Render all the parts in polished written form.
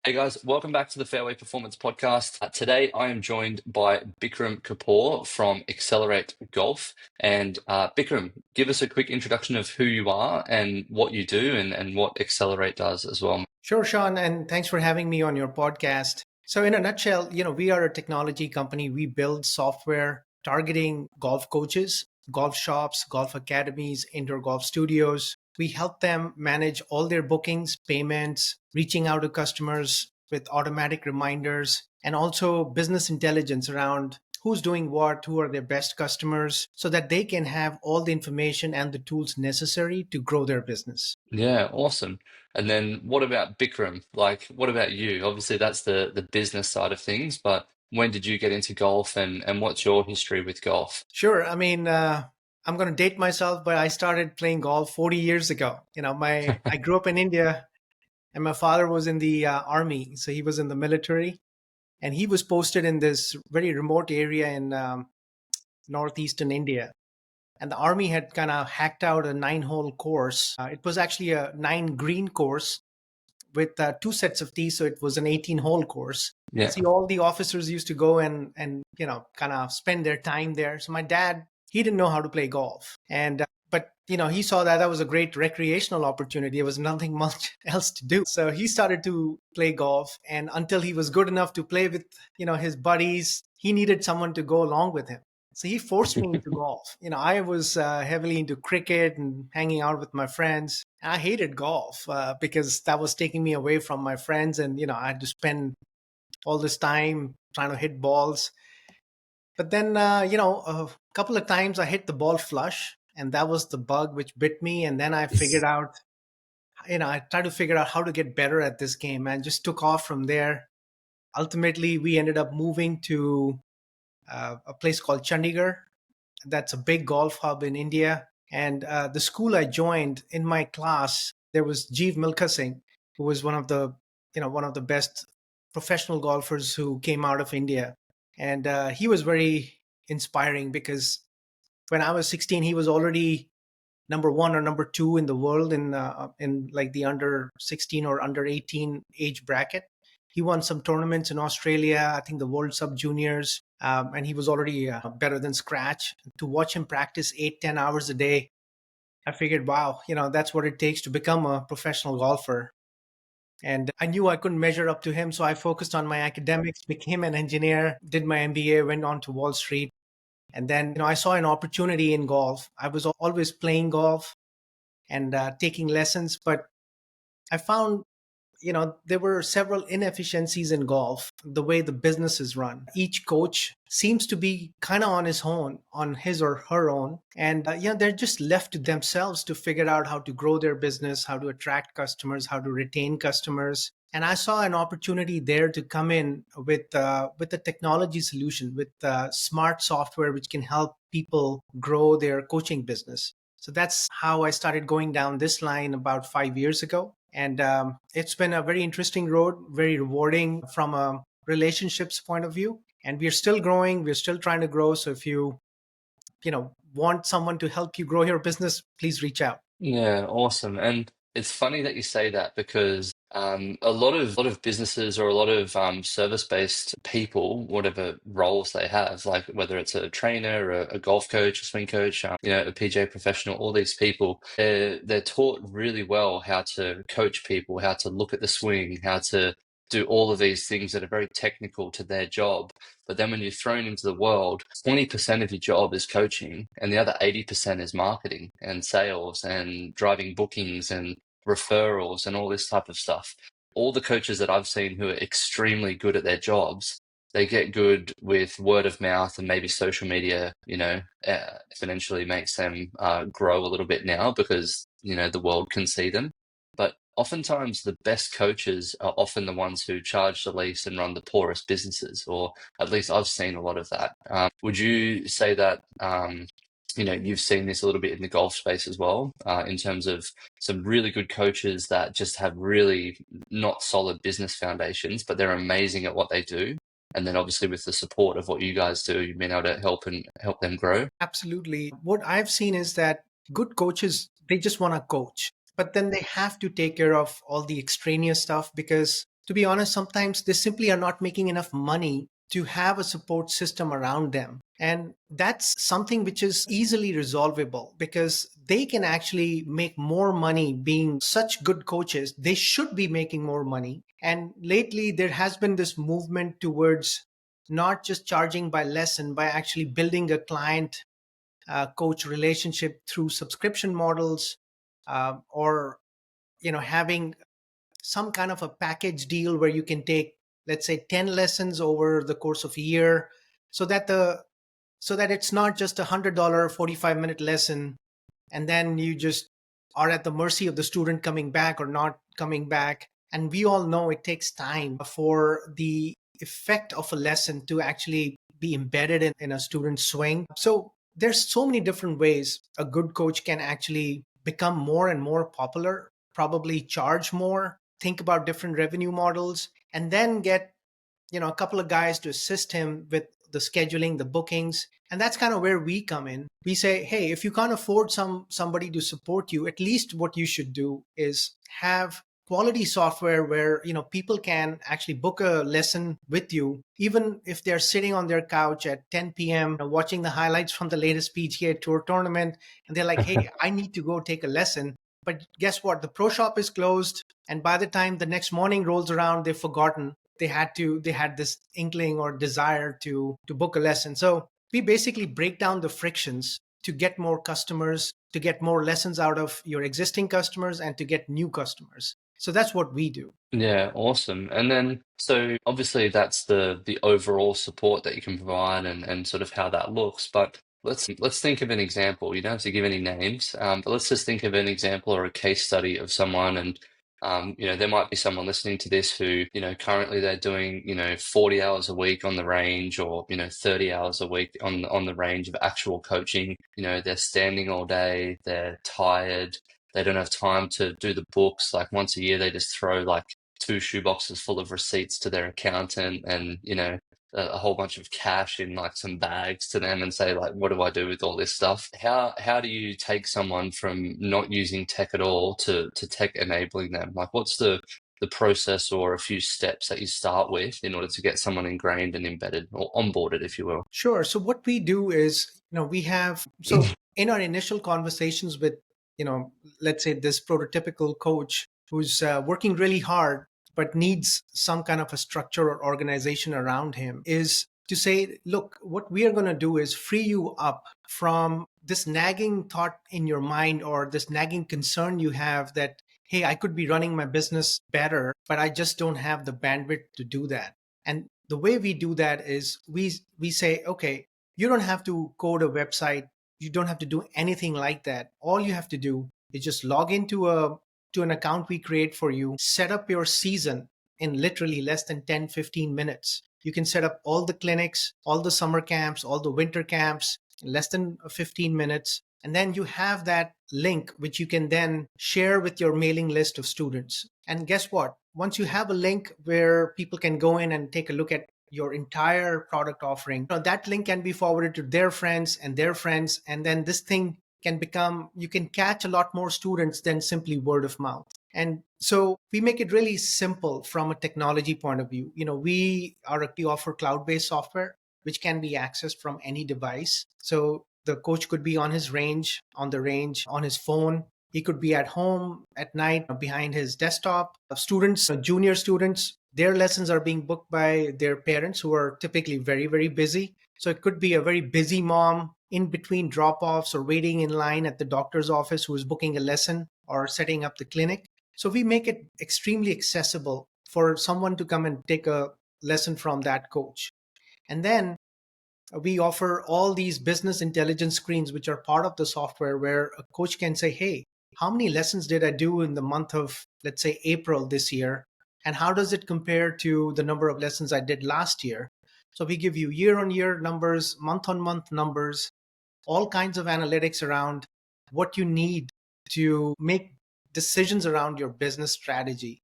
Hey guys, welcome back to the Fairway Performance Podcast. Today I am joined by Bikram Kapoor from Accelerate Golf. And Bikram, give us a quick introduction of who you are and what you do and what Accelerate does as well. Sure, Shaun, and thanks for having me on your podcast. So, in a nutshell, we are a technology company. We build software targeting golf coaches, golf shops, golf academies, indoor golf studios. We help them manage all their bookings, payments, reaching out to customers with automatic reminders, and also business intelligence around who's doing what, who are their best customers, so that they can have all the information and the tools necessary to grow their business. Yeah, awesome. And then what about Bikram? Like, what about you? Obviously, that's the business side of things, but when did you get into golf and what's your history with golf? Sure. I'm going to date myself, but I started playing golf 40 years ago. I grew up in India, and my father was in the army, so he was in the military, and he was posted in this very remote area in northeastern India. And the army had kind of hacked out a 9-hole course. It was actually a 9-green course with 2 sets of tees, so it was an 18-hole course. Yeah. See, all the officers used to go and kind of spend their time there. So my dad, he didn't know how to play golf, and but he saw that was a great recreational opportunity. There was nothing much else to do, so he started to play golf. And until he was good enough to play with his buddies, he needed someone to go along with him. So he forced me into golf. I was heavily into cricket and hanging out with my friends. And I hated golf because that was taking me away from my friends. And, I had to spend all this time trying to hit balls. But then, a couple of times I hit the ball flush, and that was the bug which bit me. And then I figured out, I tried to figure out how to get better at this game and just took off from there. Ultimately, we ended up moving to a place called Chandigarh. That's a big golf hub in India. And the school I joined, in my class, there was Jeev Milkha Singh, who was one of the best professional golfers who came out of India. And he was very inspiring because when I was 16, he was already number 1 or number 2 in the world in like the under 16 or under 18 age bracket. He won some tournaments in Australia, I think the World Sub Juniors, and he was already better than scratch. To watch him practice 8-10 hours a day, I figured, wow, that's what it takes to become a professional golfer. And I knew I couldn't measure up to him, so I focused on my academics, became an engineer, did my MBA, went on to Wall Street. And then, I saw an opportunity in golf. I was always playing golf and taking lessons, but I found there were several inefficiencies in golf, the way the business is run. Each coach seems to be kind of on his or her own. And, they're just left to themselves to figure out how to grow their business, how to attract customers, how to retain customers. And I saw an opportunity there to come in with a technology solution, with smart software, which can help people grow their coaching business. So that's how I started going down this line about 5 years ago. And it's been a very interesting road, very rewarding from a relationships point of view. And we're still growing. We're still trying to grow. So if you want someone to help you grow your business, please reach out. Yeah, awesome. And it's funny that you say that because a lot of businesses or a lot of service-based people, whatever roles they have, like whether it's a trainer, a golf coach, a swing coach, a PJ professional, all these people, they're taught really well how to coach people, how to look at the swing, how to do all of these things that are very technical to their job. But then when you're thrown into the world, 20% of your job is coaching, and the other 80% is marketing and sales and driving bookings and referrals and all this type of stuff. All the coaches that I've seen who are extremely good at their jobs, they get good with word of mouth and maybe social media, exponentially makes them grow a little bit now because, the world can see them. But oftentimes the best coaches are often the ones who charge the least and run the poorest businesses, or at least I've seen a lot of that. Would you say that you've seen this a little bit in the golf space as well, in terms of some really good coaches that just have really not solid business foundations, but they're amazing at what they do. And then obviously with the support of what you guys do, you've been able to help them grow. Absolutely. What I've seen is that good coaches, they just want to coach, but then they have to take care of all the extraneous stuff because to be honest, sometimes they simply are not making enough money to have a support system around them. And that's something which is easily resolvable because they can actually make more money being such good coaches. They should be making more money. And lately, there has been this movement towards not just charging by lesson, by actually building a client coach relationship through subscription models, or having some kind of a package deal where you can take, let's say, 10 lessons over the course of a year, so that it's not just $100 45-minute lesson, and then you just are at the mercy of the student coming back or not coming back. And we all know it takes time for the effect of a lesson to actually be embedded in a student's swing. So there's so many different ways a good coach can actually become more and more popular, probably charge more, think about different revenue models, and then get a couple of guys to assist him with the scheduling, the bookings. And that's kind of where we come in. We say, hey, if you can't afford somebody to support you, at least what you should do is have quality software where people can actually book a lesson with you, even if they're sitting on their couch at 10 p.m. watching the highlights from the latest PGA Tour tournament, and they're like, hey, I need to go take a lesson. But guess what? The pro shop is closed, and by the time the next morning rolls around, they've forgotten they had this inkling or desire to book a lesson. So we basically break down the frictions to get more customers, to get more lessons out of your existing customers, and to get new customers. So that's what we do. Yeah, awesome. And then, so obviously that's the overall support that you can provide and sort of how that looks. But let's think of an example. You don't have to give any names, but let's just think of an example or a case study of someone. And there might be someone listening to this who, currently they're doing, 40 hours a week on the range, or 30 hours a week on the range of actual coaching. They're standing all day, they're tired. They don't have time to do the books. Like once a year, they just throw like two shoeboxes full of receipts to their accountant, and a whole bunch of cash in like some bags to them, and say like, what do I do with all this stuff? How do you take someone from not using tech at all to tech enabling them? Like what's the process or a few steps that you start with in order to get someone ingrained and embedded or onboarded, if you will? Sure. So what we do is, we have, in our initial conversations with, let's say this prototypical coach who's working really hard, but needs some kind of a structure or organization around him, is to say, look, what we are going to do is free you up from this nagging thought in your mind, or this nagging concern you have that, hey, I could be running my business better, but I just don't have the bandwidth to do that. And the way we do that is we say, okay, you don't have to code a website. You don't have to do anything like that. All you have to do is just log into an account we create for you, set up your season in literally less than 10-15 minutes. You can set up all the clinics, all the summer camps, all the winter camps in less than 15 minutes. And then you have that link, which you can then share with your mailing list of students. And guess what? Once you have a link where people can go in and take a look at your entire product offering, that link can be forwarded to their friends and their friends. And then this thing can become, you can catch a lot more students than simply word of mouth. And so we make it really simple from a technology point of view. We offer cloud-based software, which can be accessed from any device. So the coach could be on his range, on his phone. He could be at home at night behind his desktop. Students, junior students, their lessons are being booked by their parents, who are typically very, very busy. So it could be a very busy mom in between drop-offs or waiting in line at the doctor's office who is booking a lesson or setting up the clinic. So we make it extremely accessible for someone to come and take a lesson from that coach. And then we offer all these business intelligence screens, which are part of the software, where a coach can say, hey, how many lessons did I do in the month of, let's say, April this year? And how does it compare to the number of lessons I did last year? So we give you year-on-year numbers, month-on-month numbers, all kinds of analytics around what you need to make decisions around your business strategy.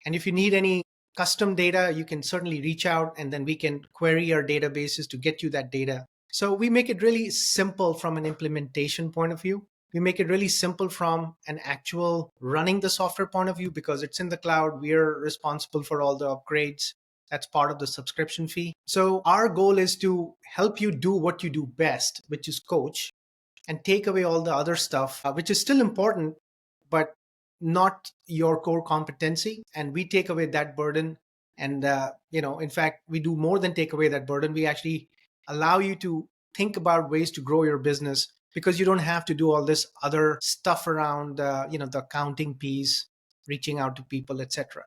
And if you need any custom data, you can certainly reach out, and then we can query our databases to get you that data. So we make it really simple from an implementation point of view. We make it really simple from an actual running the software point of view because it's in the cloud. We're responsible for all the upgrades. That's part of the subscription fee. So our goal is to help you do what you do best, which is coach, and take away all the other stuff, which is still important, but not your core competency. And we take away that burden. And, in fact, we do more than take away that burden. We actually allow you to think about ways to grow your business because you don't have to do all this other stuff around, the accounting piece, reaching out to people, etc.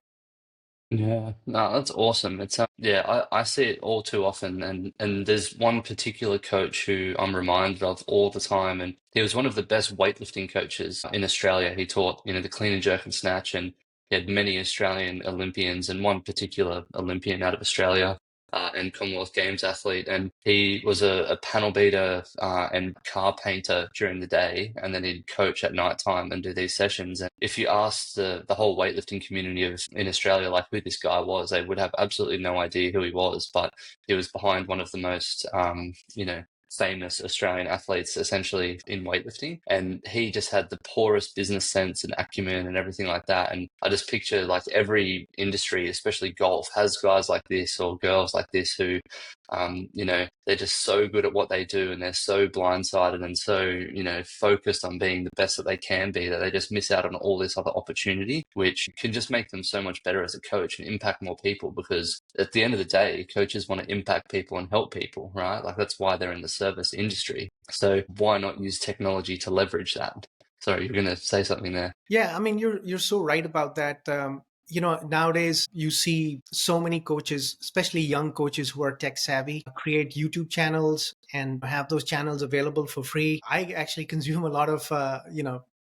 Yeah, no, that's awesome. It's yeah, I see it all too often, and there's one particular coach who I'm reminded of all the time, and he was one of the best weightlifting coaches in Australia. He taught, the clean and jerk and snatch, and he had many Australian Olympians, and one particular Olympian out of Australia. And Commonwealth Games athlete, and he was a panel beater and car painter during the day, and then he'd coach at night time and do these sessions. And if you asked the whole weightlifting community in Australia, like who this guy was, they would have absolutely no idea who he was. But he was behind one of the most, famous Australian athletes essentially in weightlifting. And he just had the poorest business sense and acumen and everything like that. And I just picture like every industry, especially golf, has guys like this or girls like this who, they're just so good at what they do and they're so blindsided and so, focused on being the best that they can be that they just miss out on all this other opportunity, which can just make them so much better as a coach and impact more people because at the end of the day, coaches want to impact people and help people, right? Like that's why they're in the service industry. So why not use technology to leverage that? Sorry, you're going to say something there. Yeah, I mean, you're so right about that. Nowadays you see so many coaches, especially young coaches who are tech savvy, create YouTube channels and have those channels available for free. I actually consume a lot of,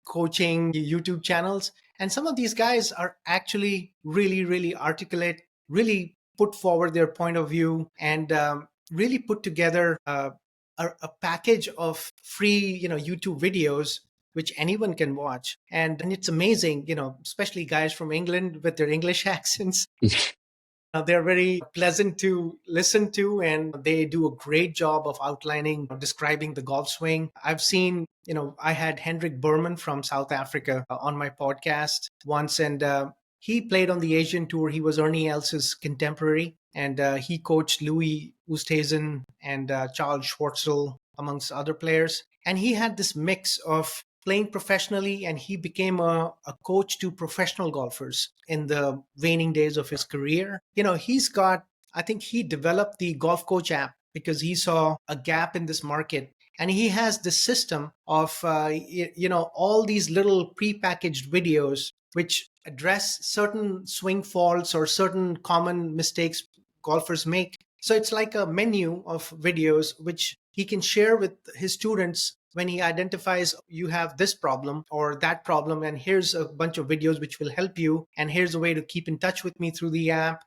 coaching YouTube channels. And some of these guys are actually really, really articulate, really put forward their point of view and really put together a package of free, YouTube videos which anyone can watch. And it's amazing, especially guys from England with their English accents. They're very pleasant to listen to, and they do a great job of outlining, describing the golf swing. I've seen, I had Hendrik Berman from South Africa on my podcast once, and he played on the Asian Tour. He was Ernie Els's contemporary, and he coached Louis Oosthuizen and Charles Schwartzel, amongst other players. And he had this mix of playing professionally, and he became a coach to professional golfers in the waning days of his career. I think he developed the Golf Coach app because he saw a gap in this market. And he has this system of, all these little prepackaged videos which address certain swing faults or certain common mistakes golfers make. So it's like a menu of videos which he can share with his students when he identifies you have this problem or that problem, and here's a bunch of videos which will help you, and here's a way to keep in touch with me through the app.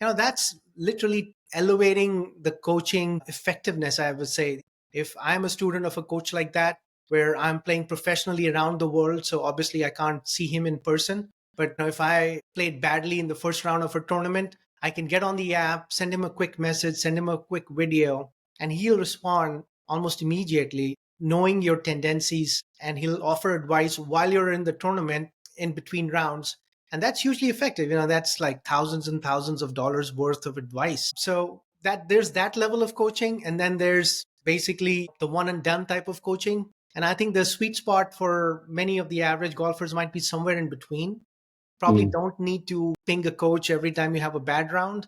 That's literally elevating the coaching effectiveness, I would say. If I'm a student of a coach like that, where I'm playing professionally around the world, so obviously I can't see him in person, but if I played badly in the first round of a tournament, I can get on the app, send him a quick message, send him a quick video, and he'll respond almost immediately, knowing your tendencies, and he'll offer advice while you're in the tournament in between rounds. And that's hugely effective. That's like thousands and thousands of dollars worth of advice. So that there's that level of coaching. And then there's basically the one and done type of coaching. And I think the sweet spot for many of the average golfers might be somewhere in between. Probably don't need to ping a coach every time you have a bad round,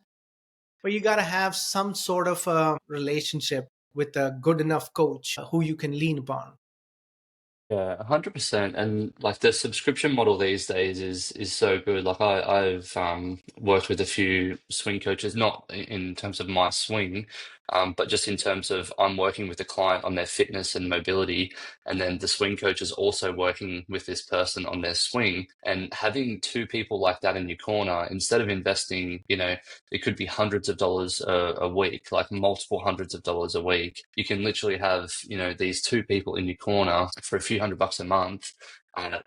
but you got to have some sort of a relationship with a good enough coach who you can lean upon. Yeah, 100%. And like the subscription model these days is so good. Like I've worked with a few swing coaches, not in terms of my swing, but just in terms of I'm working with the client on their fitness and mobility, and then the swing coach is also working with this person on their swing. And having two people like that in your corner, instead of investing, it could be hundreds of dollars a week, like multiple hundreds of dollars a week. You can literally have, these two people in your corner for a few $100 a month,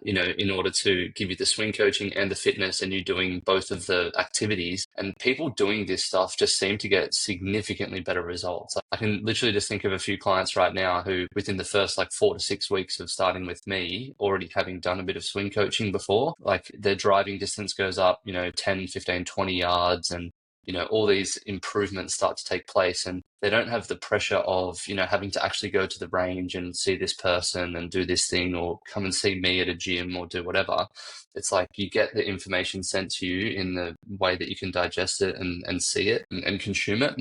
in order to give you the swing coaching and the fitness, and you doing both of the activities. And people doing this stuff just seem to get significantly better results. I can literally just think of a few clients right now who, within the first like 4 to 6 weeks of starting with me, already having done a bit of swing coaching before, like their driving distance goes up, 10, 15, 20 yards, and all these improvements start to take place, and they don't have the pressure of, having to actually go to the range and see this person and do this thing, or come and see me at a gym or do whatever. It's like you get the information sent to you in the way that you can digest it and see it and consume it.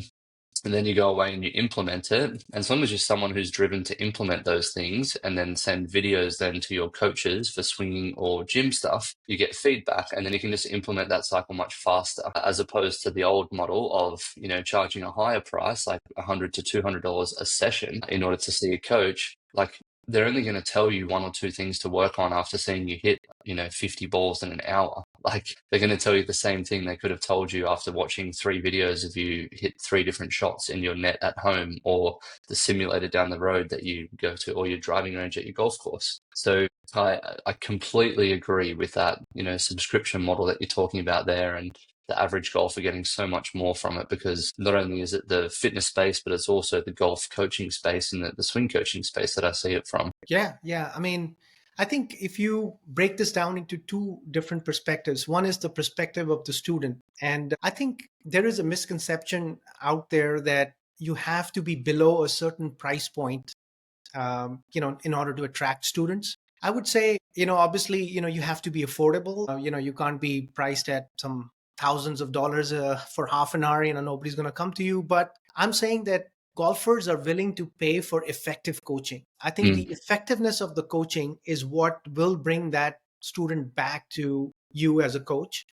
And then you go away and you implement it. And as long as you're someone who's driven to implement those things and then send videos then to your coaches for swinging or gym stuff, you get feedback, and then you can just implement that cycle much faster, as opposed to the old model of, charging a higher price, like $100 to $200 a session in order to see a coach. Like, they're only going to tell you one or two things to work on after seeing you hit, 50 balls in an hour. Like, they're going to tell you the same thing they could have told you after watching 3 videos of you hit 3 different shots in your net at home, or the simulator down the road that you go to, or your driving range at your golf course. So I completely agree with that, subscription model that you're talking about there. And the average golfer getting so much more from it, because not only is it the fitness space, but it's also the golf coaching space and the swing coaching space that I see it from. Yeah. I mean, I think if you break this down into two different perspectives, one is the perspective of the student. And I think there is a misconception out there that you have to be below a certain price point, in order to attract students. I would say, obviously, you have to be affordable. You can't be priced at some thousands of dollars for half an hour. Nobody's going to come to you. But I'm saying that golfers are willing to pay for effective coaching. I think the effectiveness of the coaching is what will bring that student back to you as a coach.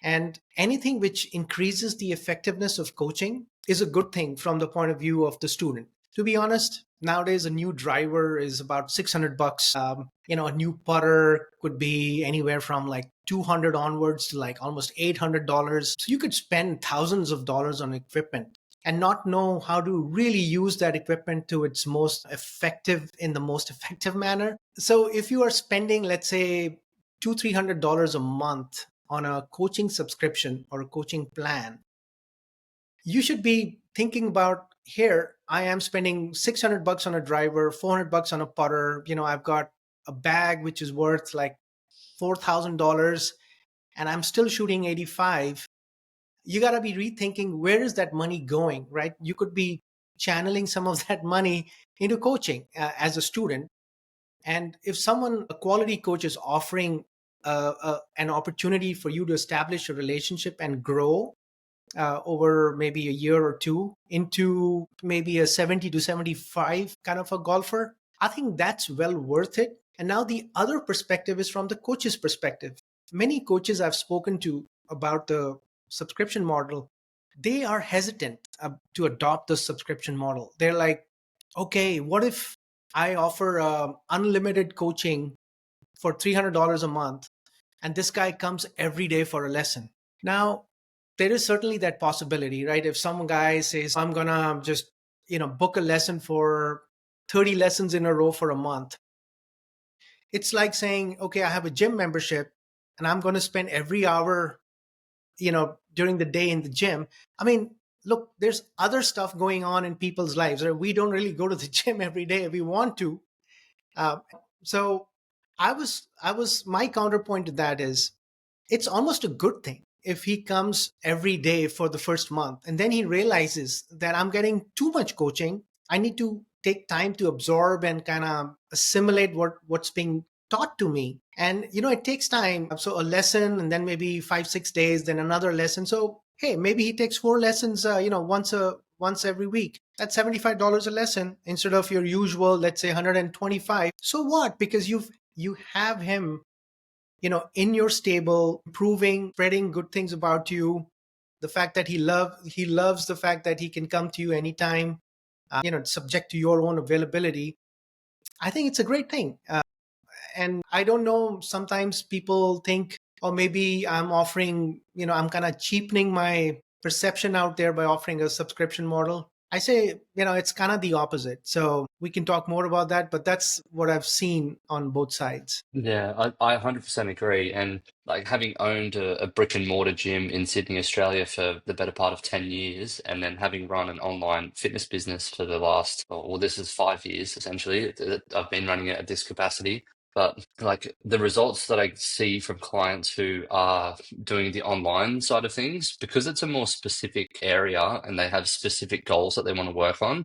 And anything which increases the effectiveness of coaching is a good thing from the point of view of the student. To be honest, nowadays a new driver is about $600. A new putter could be anywhere from like 200 onwards to like almost $800. So you could spend thousands of dollars on equipment and not know how to really use that equipment to its most effective, in the most effective manner. So if you are spending, let's say, $200-300 a month on a coaching subscription or a coaching plan, you should be thinking about, here I am spending $600 on a driver, $400 on a putter. I've got a bag which is worth like $4,000, and I'm still shooting 85. You got to be rethinking, where is that money going, right? You could be channeling some of that money into coaching as a student. And if a quality coach is offering an opportunity for you to establish a relationship and grow over maybe a year or two into maybe a 70 to 75 kind of a golfer, I think that's well worth it. And now the other perspective is from the coach's perspective. Many coaches I've spoken to about the subscription model, they are hesitant to adopt the subscription model. They're like, okay, what if I offer unlimited coaching for $300 a month, and this guy comes every day for a lesson? Now, there is certainly that possibility, right? If some guy says, I'm going to just, book a lesson for 30 lessons in a row for a month. It's like saying, okay, I have a gym membership and I'm going to spend every hour, during the day in the gym. I mean, look, there's other stuff going on in people's lives. Right? We don't really go to the gym every day if we want to. So my counterpoint to that is, it's almost a good thing if he comes every day for the first month, and then he realizes that I'm getting too much coaching. I need to take time to absorb and kind of assimilate what's being taught to me. And, it takes time. So a lesson, and then maybe 5-6 days, then another lesson. So, hey, maybe he takes 4 lessons, once every week. That's $75 a lesson instead of your usual, let's say, 125. So what? Because you have him, in your stable, improving, spreading good things about you. The fact that he loves the fact that he can come to you anytime, subject to your own availability. I think it's a great thing. And I don't know, sometimes people think, oh, maybe I'm offering, I'm kind of cheapening my perception out there by offering a subscription model. I say, it's kind of the opposite. So we can talk more about that, but that's what I've seen on both sides. Yeah, I 100% agree. And like having owned a brick and mortar gym in Sydney, Australia for the better part of 10 years, and then having run an online fitness business for the last, well, this is 5 years essentially. I've been running it at this capacity. But like the results that I see from clients who are doing the online side of things, because it's a more specific area and they have specific goals that they want to work on,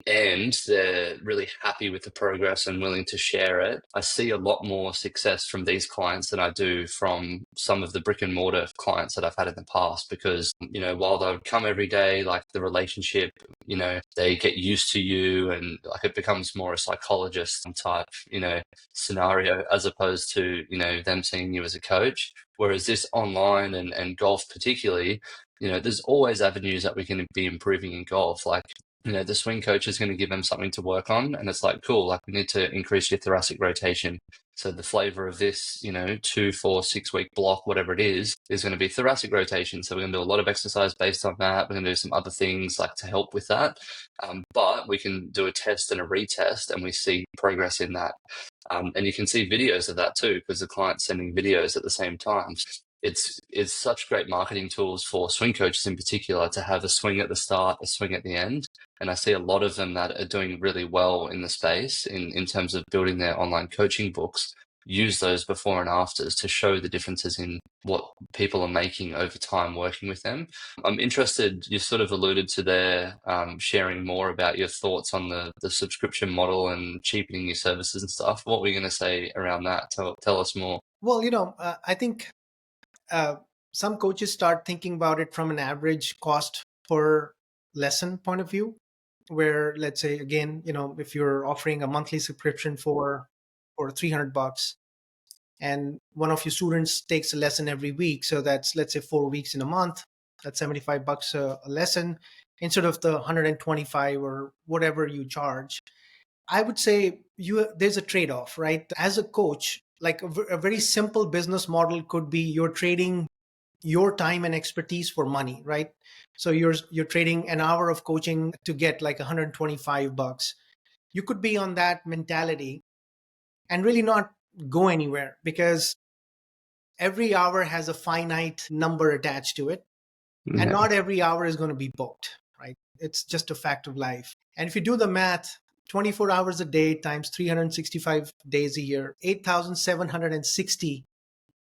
and they're really happy with the progress and willing to share it, I see a lot more success from these clients than I do from some of the brick and mortar clients that I've had in the past. Because, while they'll come every day, like the relationship, they get used to you, and like it becomes more a psychologist type, scenario, as opposed to, them seeing you as a coach. Whereas this online and golf particularly, there's always avenues that we can be improving in golf. Like, the swing coach is going to give them something to work on. And it's like, cool, like we need to increase your thoracic rotation. So the flavor of this, 2, 4, 6 week block, whatever it is going to be thoracic rotation. So we're going to do a lot of exercise based on that. We're going to do some other things like to help with that. But we can do a test and a retest and we see progress in that. And you can see videos of that too, because the client's sending videos at the same time. It's such great marketing tools for swing coaches in particular to have a swing at the start, a swing at the end. And I see a lot of them that are doing really well in the space in terms of building their online coaching books, use those before and afters to show the differences in what people are making over time working with them. I'm interested, you sort of alluded to there, sharing more about your thoughts on the subscription model and cheapening your services and stuff. What were you going to say around that? Tell us more. Well, I think uh, some coaches start thinking about it from an average cost per lesson point of view, where let's say again, if you're offering a monthly subscription for $300, and one of your students takes a lesson every week, so that's, let's say, 4 weeks in a month, that's $75 a lesson instead of the 125 or whatever you charge. I would say there's a trade-off, right? As a coach, like a very simple business model could be you're trading your time and expertise for money, right? So you're trading an hour of coaching to get like $125. You could be on that mentality and really not go anywhere, because every hour has a finite number attached to it, and Yeah. not every hour is going to be booked, right? It's just a fact of life. And if you do the math, 24 hours a day times 365 days a year, 8,760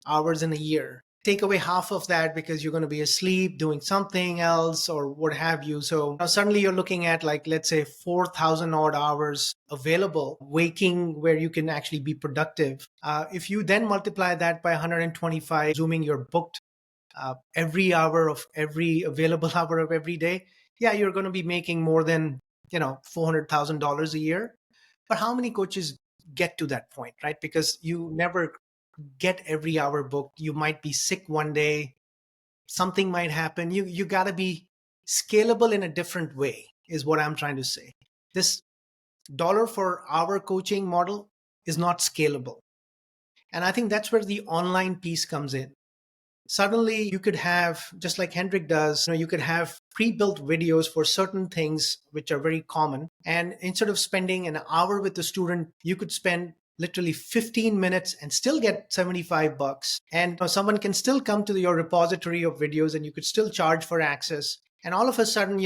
hours in a year. Take away half of that because you're going to be asleep doing something else or what have you. So now suddenly you're looking at, like, let's say 4,000 odd hours available waking where you can actually be productive. If you then multiply that by 125, assuming you're booked every hour of every available hour of every day, yeah, you're going to be making more than, $400,000 a year. But how many coaches get to that point, right? Because you never get every hour booked. You might be sick one day, something might happen. You got to be scalable in a different way, is what I'm trying to say. This dollar for hour coaching model is not scalable. And I think that's where the online piece comes in. Suddenly you could have, just like Hendrik does, you could have pre-built videos for certain things which are very common. And instead of spending an hour with the student, you could spend literally 15 minutes and still get $75. And someone can still come to your repository of videos and you could still charge for access. And all of a sudden,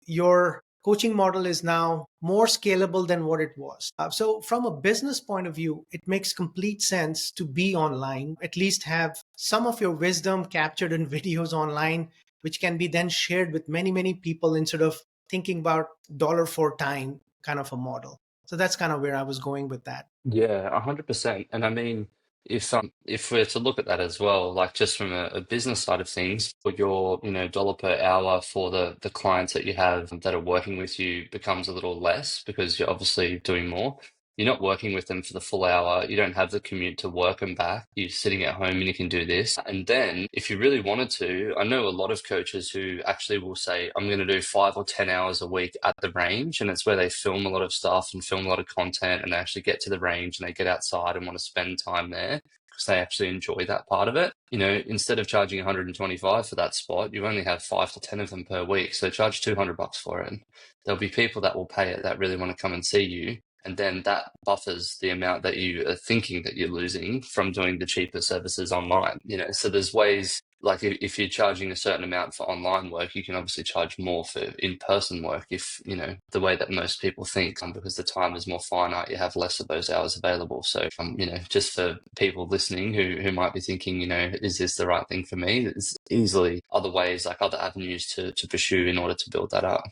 your coaching model is now more scalable than what it was. So from a business point of view, it makes complete sense to be online, at least have some of your wisdom captured in videos online, which can be then shared with many, many people instead of thinking about dollar for time kind of a model. So that's kind of where I was going with that. Yeah, 100%. And I mean, if we're to look at that as well, like just from a business side of things, for your, dollar per hour for the clients that you have that are working with you becomes a little less because you're obviously doing more. You're not working with them for the full hour. You don't have the commute to work and back. You're sitting at home and you can do this. And then if you really wanted to, I know a lot of coaches who actually will say, I'm going to do 5 or 10 hours a week at the range. And it's where they film a lot of stuff and film a lot of content and they actually get to the range and they get outside and want to spend time there. because they actually enjoy that part of it. You know, instead of charging 125 for that spot, you only have 5 to 10 of them per week. So charge $200 for it. And there'll be people that will pay it that really want to come and see you. And then that buffers the amount that you are thinking that you're losing from doing the cheaper services online. You know, so there's ways, like if you're charging a certain amount for online work, you can obviously charge more for in-person work if, you know, the way that most people think, because the time is more finite, you have less of those hours available. So, you know, just for people listening who might be thinking, you know, is this the right thing for me? There's easily other ways, like other avenues to pursue in order to build that up.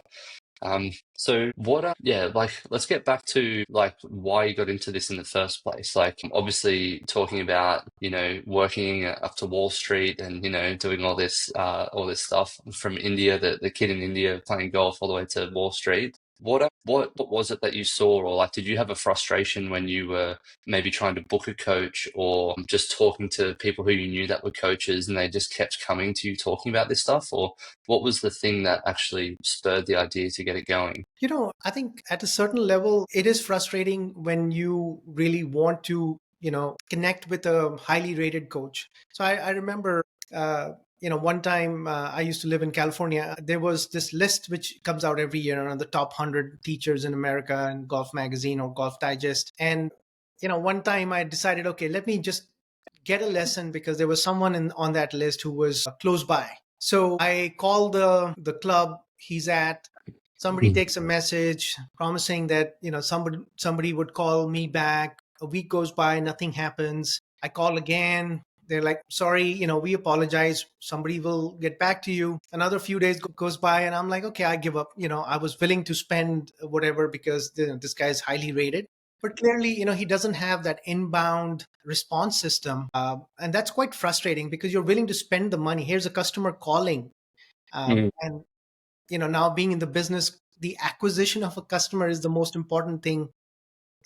So what yeah, like let's get back to like why you got into this in the first place. Like obviously talking about, you know, working up to Wall Street and, you know, doing all this stuff from India, the kid in India playing golf all the way to Wall Street. What was it that you saw, or like did you have a frustration when you were maybe trying to book a coach or just talking to people who you knew that were coaches and they just kept coming to you talking about this stuff? Or what was the thing that actually spurred the idea to get it going? You know, I think at a certain level, it is frustrating when you really want to, you know, connect with a highly rated coach. So I remember, you know, one time I used to live in California. There was this list which comes out every year on the top 100 teachers in America in Golf Magazine or Golf Digest. And, you know, one time I decided, okay, let me just get a lesson because there was someone on that list who was close by. So I called the club he's at. Somebody takes a message promising that, you know, somebody would call me back. A week goes by, nothing happens. I call again. They're like, sorry, you know, we apologize. Somebody will get back to you. Another few days goes by, and I'm like, okay, I give up. You know, I was willing to spend whatever because, you know, this guy is highly rated. But clearly, you know, he doesn't have that inbound response system. And that's quite frustrating because you're willing to spend the money. Here's a customer calling. Mm. And, you know, now being in the business, the acquisition of a customer is the most important thing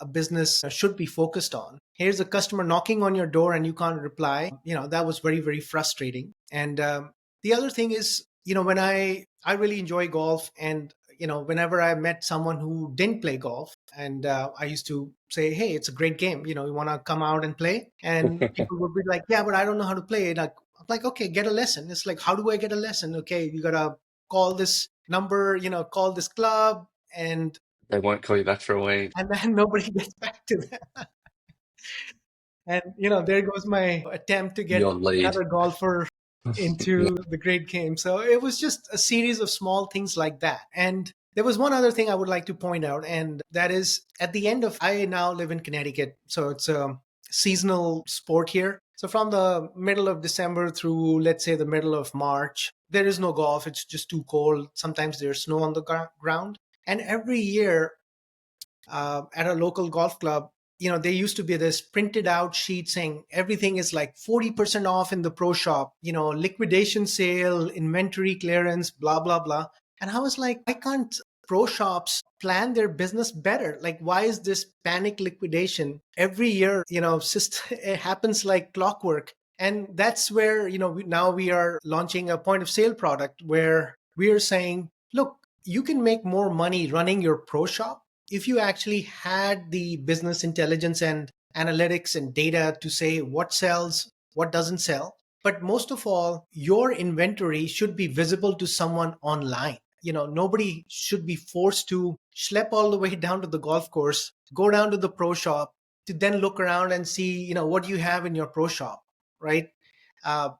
a business should be focused on. Here's a customer knocking on your door and you can't reply. You know, that was very, very frustrating. And the other thing is, you know, when I really enjoy golf, and you know, whenever I met someone who didn't play golf, and I used to say, hey, it's a great game, you know, you want to come out and play? And people would be like, yeah, but I don't know how to play. And I'm like, okay, get a lesson. It's like, how do I get a lesson? Okay, you gotta call this number, you know, call this club, and They won't call you back for a week. then nobody gets back to them. And you know, there goes my attempt to get Your lead. another golfer Yeah. into the great game. So it was just a series of small things like that. And there was one other thing I would like to point out, and that is at the end of, I now live in Connecticut, so it's a seasonal sport here. So from the middle of December through, let's say, the middle of March, there is no golf. It's just too cold. Sometimes there's snow on the ground. And every year, at a local golf club, you know, there used to be this printed out sheet saying everything is like 40% off in the pro shop, you know, liquidation sale, inventory clearance, blah, blah, blah. And I was like, why can't pro shops plan their business better? Like, why is this panic liquidation every year? You know, it happens like clockwork. And that's where, you know, now we are launching a point of sale product where we are saying, look, you can make more money running your pro shop if you actually had the business intelligence and analytics and data to say what sells, what doesn't sell. But most of all, your inventory should be visible to someone online. You know, nobody should be forced to schlep all the way down to the golf course, go down to the pro shop to then look around and see, you know, what you have in your pro shop, right? Uh,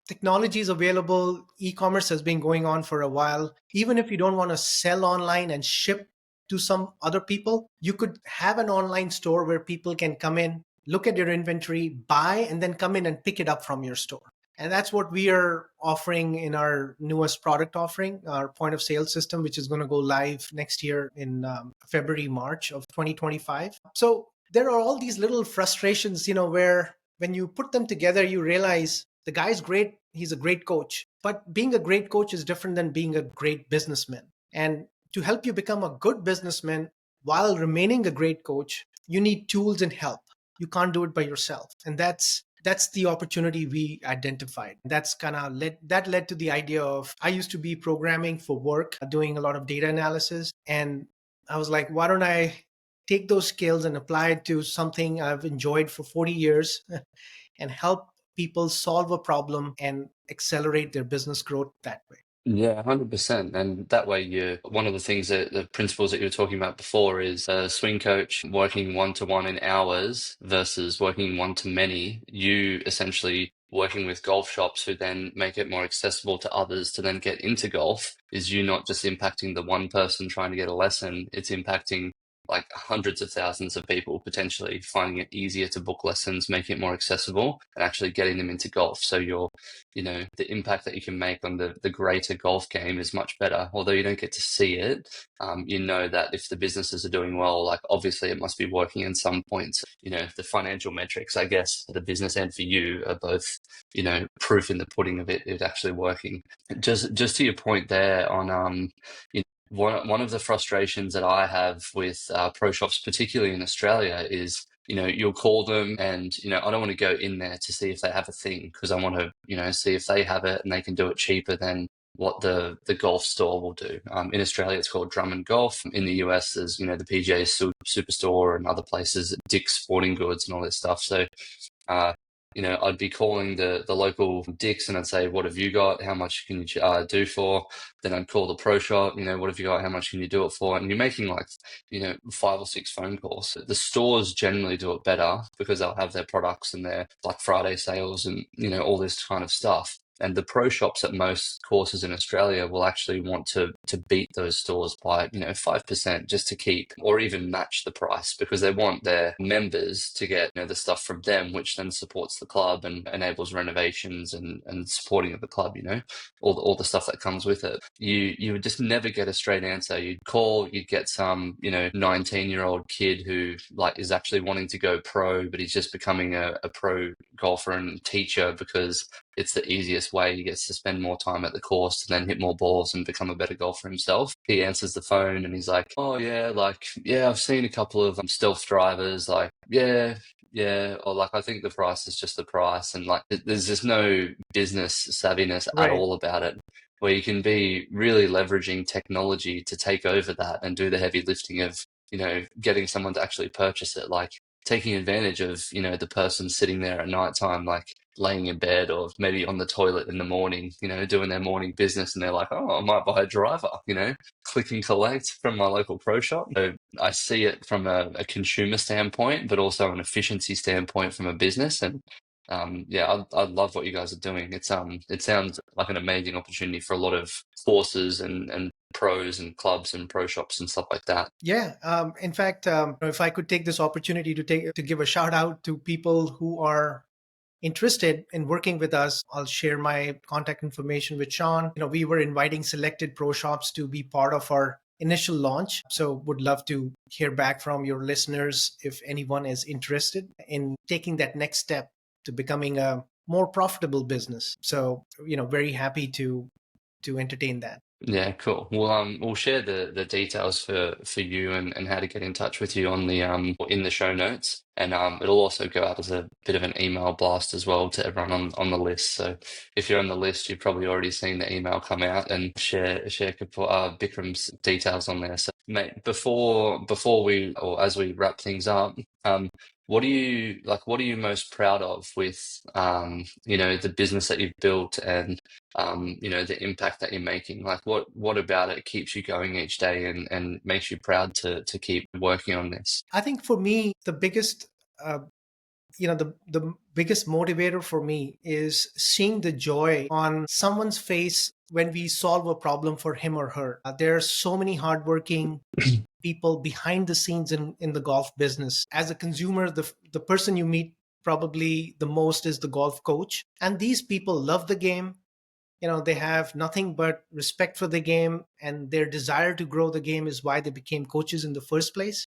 Technology is available. E-commerce has been going on for a while. Even if you don't want to sell online and ship to some other people, you could have an online store where people can come in, look at your inventory, buy, and then come in and pick it up from your store. And that's what we are offering in our newest product offering, our point of sale system, which is going to go live next year in February, March of 2025. So there are all these little frustrations, you know, where when you put them together, you realize the guy's great. He's a great coach. But being a great coach is different than being a great businessman. And to help you become a good businessman while remaining a great coach, you need tools and help. You can't do it by yourself. And that's the opportunity we identified. That's kind of led to the idea of, I used to be programming for work, doing a lot of data analysis. And I was like, why don't I take those skills and apply it to something I've enjoyed for 40 years and help people solve a problem and accelerate their business growth that way. Yeah, 100%. And that way, one of the things that the principles that you were talking about before is a swing coach working one-to-one in hours versus working one-to-many. You essentially working with golf shops who then make it more accessible to others to then get into golf is you not just impacting the one person trying to get a lesson, it's impacting like hundreds of thousands of people potentially finding it easier to book lessons, making it more accessible, and actually getting them into golf. So the impact that you can make on the greater golf game is much better. Although you don't get to see it, you know that if the businesses are doing well, like obviously it must be working in some points. The financial metrics, I guess, for the business and for you are both, proof in the pudding of it actually working. Just to your point there on, one of the frustrations that I have with pro shops, particularly in Australia, is you'll call them and I don't want to go in there to see if they have a thing because I want to see if they have it and they can do it cheaper than what the golf store will do. In Australia, it's called Drum and Golf. In the US, there's the PGA Superstore and other places, Dick's Sporting Goods and all this stuff. So uh, I'd be calling the local Dick's and I'd say, what have you got? How much can you do for? Then I'd call the pro shop, what have you got? How much can you do it for? And you're making like, 5 or 6 phone calls. The stores generally do it better because they'll have their products and their Black Friday sales and, all this kind of stuff. And the pro shops at most courses in Australia will actually want to beat those stores by 5% just to keep or even match the price because they want their members to get the stuff from them, which then supports the club and enables renovations and supporting of the club. All the stuff that comes with it. You would just never get a straight answer. You'd call, you'd get some 19-year-old kid who like is actually wanting to go pro, but he's just becoming a pro golfer and teacher because it's the easiest way. He gets to spend more time at the course to then hit more balls and become a better golfer himself. He answers the phone and he's like, oh yeah, I've seen a couple of stealth drivers, yeah, or like I think the price is just the price, and like there's just no business savviness at Right. all about it. Where you can be really leveraging technology to take over that and do the heavy lifting of getting someone to actually purchase it, like taking advantage of the person sitting there at night time, like laying in bed or maybe on the toilet in the morning, doing their morning business, and they're like, oh, I might buy a driver, click and collect from my local pro shop. So I see it from a consumer standpoint, but also an efficiency standpoint from a business. And yeah, I love what you guys are doing. It sounds like an amazing opportunity for a lot of courses and pros and clubs and pro shops and stuff like that. Yeah. In fact, if I could take this opportunity to give a shout out to people who are interested in working with us, I'll share my contact information with Shaun. We were inviting selected pro shops to be part of our initial launch. So would love to hear back from your listeners if anyone is interested in taking that next step to becoming a more profitable business. So, very happy to entertain that. Yeah, cool. We'll share the details for you and how to get in touch with you on the in the show notes, and it'll also go out as a bit of an email blast as well to everyone on the list. So if you're on the list, you've probably already seen the email come out, and share Bikram's details on there. So, mate, before we or as we wrap things up, what are you most proud of with the business that you've built and the impact that you're making? Like what about it keeps you going each day and makes you proud to keep working on this? I think for me, the biggest uh, the biggest motivator for me is seeing the joy on someone's face when we solve a problem for him or her. There are so many hardworking people behind the scenes in the golf business. As a consumer, the person you meet probably the most is the golf coach. And these people love the game. They have nothing but respect for the game, and their desire to grow the game is why they became coaches in the first place.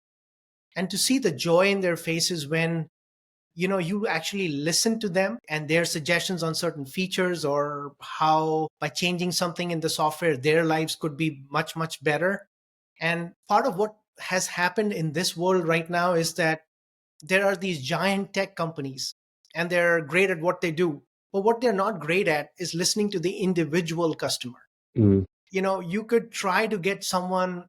And to see the joy in their faces when you actually listen to them and their suggestions on certain features or how by changing something in the software their lives could be much much better. And part of what has happened in this world right now is that there are these giant tech companies and they're great at what they do, but what they're not great at is listening to the individual customer. Mm. You could try to get someone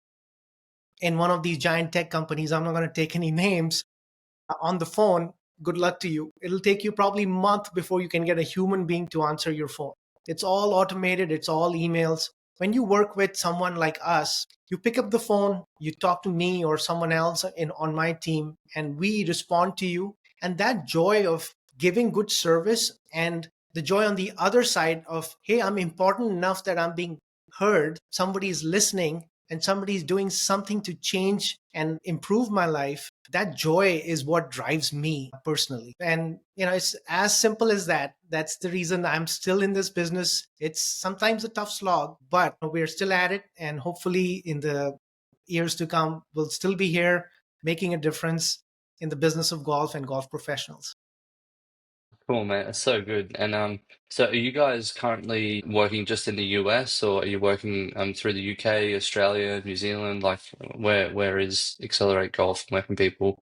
in one of these giant tech companies, I'm not going to take any names, on the phone, good luck to you. It'll take you probably a month before you can get a human being to answer your phone. It's all automated, it's all emails. When you work with someone like us, you pick up the phone, you talk to me or someone else on my team, and we respond to you. And that joy of giving good service, and the joy on the other side of, hey, I'm important enough that I'm being heard, somebody's listening, and somebody's doing something to change and improve my life, that joy is what drives me personally. And it's as simple as that. That's the reason I'm still in this business. It's sometimes a tough slog, but we're still at it, and hopefully in the years to come we'll still be here making a difference in the business of golf and golf professionals. Cool, mate. That's so good. And so are you guys currently working just in the US, or are you working through the UK, Australia, New Zealand? Like where is Accelerate Golf? Where can people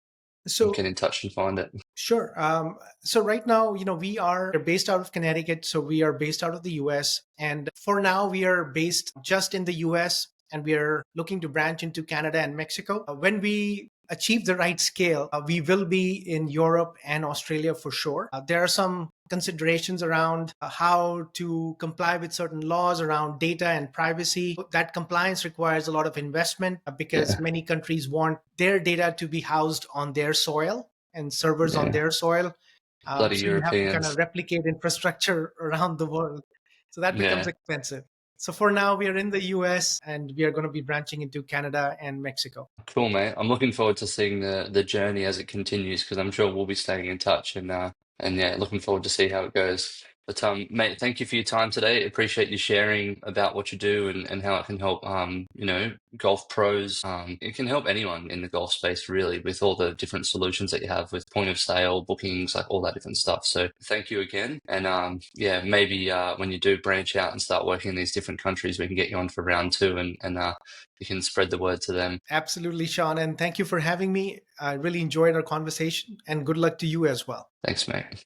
So get in touch and find it? sure. So right now, we are based out of Connecticut. So we are based out of the US. And for now, we are based just in the US, and we are looking to branch into Canada and Mexico. When we achieve the right scale, we will be in Europe and Australia for sure. There are some considerations around how to comply with certain laws around data and privacy. That compliance requires a lot of investment, because Yeah, many countries want their data to be housed on their soil and servers on yeah. their soil. Bloody So you have to kind of Europeans. replicate infrastructure around the world. So that becomes Yeah. expensive. So for now, we are in the US, and we are going to be branching into Canada and Mexico. Cool, mate. I'm looking forward to seeing the journey as it continues, because I'm sure we'll be staying in touch, and yeah, looking forward to see how it goes. But mate, thank you for your time today. Appreciate you sharing about what you do, and how it can help golf pros. It can help anyone in the golf space really, with all the different solutions that you have with point of sale, bookings, like all that different stuff. So thank you again. And yeah, maybe when you do branch out and start working in these different countries, we can get you on for round two, and you can spread the word to them. Absolutely, Sean. And thank you for having me. I really enjoyed our conversation, and good luck to you as well. Thanks, mate.